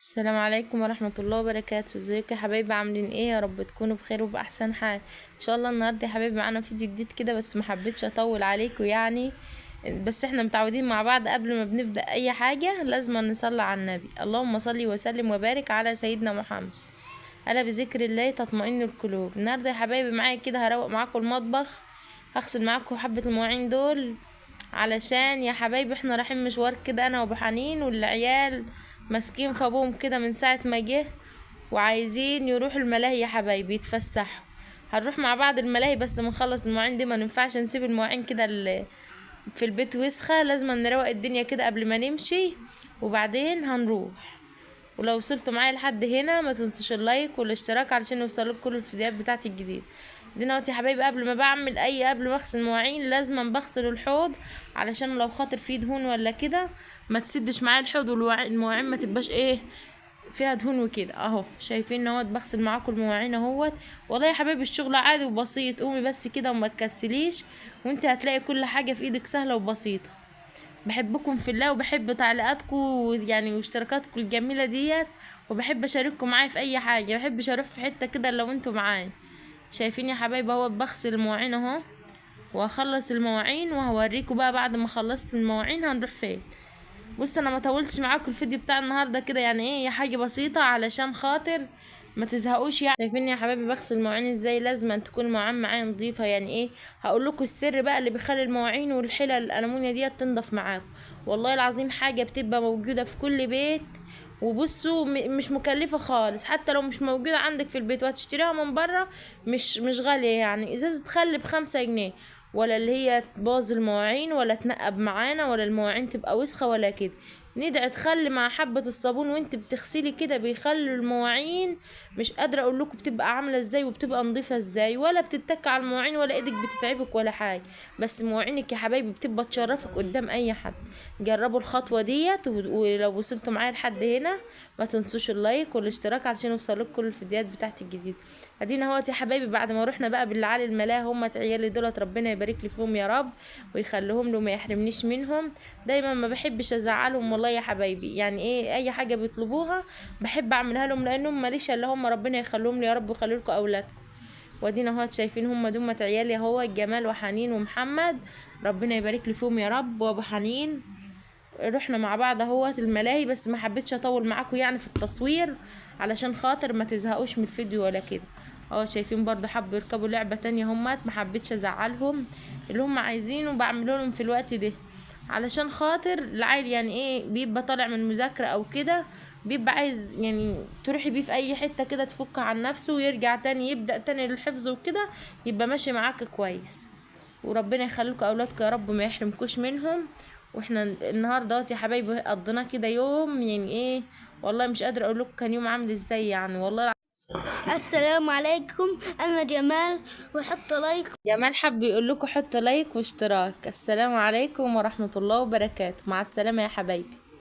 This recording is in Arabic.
السلام عليكم ورحمة الله وبركاته. ازيكم يا حبايبي؟ عاملين ايه؟ يا رب تكونوا بخير وبأحسن حال ان شاء الله. النهارده يا حبايبي معانا فيديو جديد كده، بس ما حبيتش اطول عليكم يعني. بس احنا متعودين مع بعض قبل ما بنبدأ اي حاجة لازم نصلي على النبي. اللهم صل وسلم وبارك على سيدنا محمد. الا بذكر الله تطمئن القلوب. النهارده يا حبايبي معايا كده هروق معاكم المطبخ، هغسل معاكم حبة المواعين دول علشان يا حبايبي احنا رايحين مشوار كده انا وابو حنين والعيال ماسكين في ابوهم كده من ساعة ما جه، وعايزين يروحوا الملاهي يا حبايبي يتفسحوا. هنروح مع بعض الملاهي بس منخلص المواعين دي، ما ينفعش نسيب المواعين كده في البيت وسخة، لازم نروق الدنيا كده قبل ما نمشي وبعدين هنروح. ولو وصلتوا معايا لحد هنا ما تنسوش اللايك والاشتراك علشان يوصلك كل الفيديوهات بتاعتي الجديده. دلوقتي يا حبايبي قبل ما بعمل قبل ما اغسل مواعين لازم بغسل الحوض، علشان لو خاطر فيه دهون ولا كده ما تسدش معايا الحوض، والمواعين ما تبقاش فيها دهون وكده. اهو شايفين اهوت بغسل معاكم المواعين اهوت. والله يا حبايبي الشغل عادي وبسيط، قومي بس كده وما تكسليش وانت هتلاقي كل حاجه في ايدك سهله وبسيطه. بحبكم في الله وبحب تعليقاتكم يعني واشتراكاتكم الجميله ديت، وبحب اشارككم معايا في اي حاجه، ما بحبش اروح في حته كده لو انتوا معايا. شايفين يا حبايبي اهو بغسل المواعين اهو، وهخلص المواعين وهوريكم بقى بعد ما خلصت المواعين هنروح فين. بص انا ما طولتش معاكم الفيديو بتاع النهارده كده، يعني هي حاجه بسيطه علشان خاطر ما تزهقوش يعني. شايفين يا حبايبي بغسل المواعين ازاي؟ لازم أن تكون المواعين معايا نظيفه، يعني هقول لكم السر بقى اللي بيخلي المواعين والحلل الالمونيا ديت تنضف معاكم. والله العظيم حاجه بتبقى موجوده في كل بيت، وبصوا مش مكلفه خالص، حتى لو مش موجوده عندك في البيت وهتشتريها من بره مش غاليه. يعني ازازه خل ب5 جنيه، ولا اللي هي تبوظ المواعين ولا تنقب معانا ولا المواعين تبقى وسخه ولا كده. ندعي تخلي مع حبة الصابون وانت بتغسلي كده بيخلوا المواعين مش قادرة اقول لكم بتبقى عاملة ازاي وبتبقى نظيفة ازاي، ولا بتتك على المواعين ولا ايدك بتتعبك ولا حاجة. بس مواعينك يا حبايبي بتبقى تشرفك قدام اي حد. جربوا الخطوة ديت، ولو وصلتوا معايا لحد هنا ما تنسوش اللايك والاشتراك علشان يوصلك كل الفيديوهات بتاعتي الجديدة. ادينا اهوت يا حبايبي بعد ما رحنا بقى بالعالي الملاهي، هم عيالي دولت ربنا يبارك لي فيهم يا رب ويخليهم له وما يحرمنيش منهم. دايما ما بحبش ازعلهم والله يا حبايبي، يعني اي حاجه بيطلبوها بحب اعملها لهم، لانهم ماليش الا هم، ربنا يخليهم لي يا رب ويخلي لكم اولادكم. وادينا اهوت شايفين هم دول عيالي اهو جمال وحنين ومحمد، ربنا يبارك لي فيهم يا رب. وابو حنين رحنا مع بعض اهوت الملاهي، بس ما حبيتش اطول معاكم يعني في التصوير علشان خاطر ما تزهقوش من الفيديو ولا كده. اهو شايفين برضه حبوا يركبوا لعبه تانية همات، ما حبيتش ازعلهم، اللي هم عايزينه بعمله لهم في الوقت ده علشان خاطر العيل يعني بيبقى طالع من مذاكره او كده، بيبقى عايز يعني تروحي بيه في اي حته كده تفك عن نفسه ويرجع تاني يبدا تاني للحفظ وكده، يبقى ماشي معاك كويس. وربنا يخليكم اولادكم يا رب ما يحرمكوش منهم. واحنا النهارده يا حبايبي قضينا كده يوم يعني والله مش قادره اقول لكم كان يوم عامل ازاي يعني والله. السلام عليكم، انا جمال، وحط لايك. جمال حب يقول لكم حطوا لايك واشتراك. السلام عليكم ورحمه الله وبركاته، مع السلامه يا حبايبي.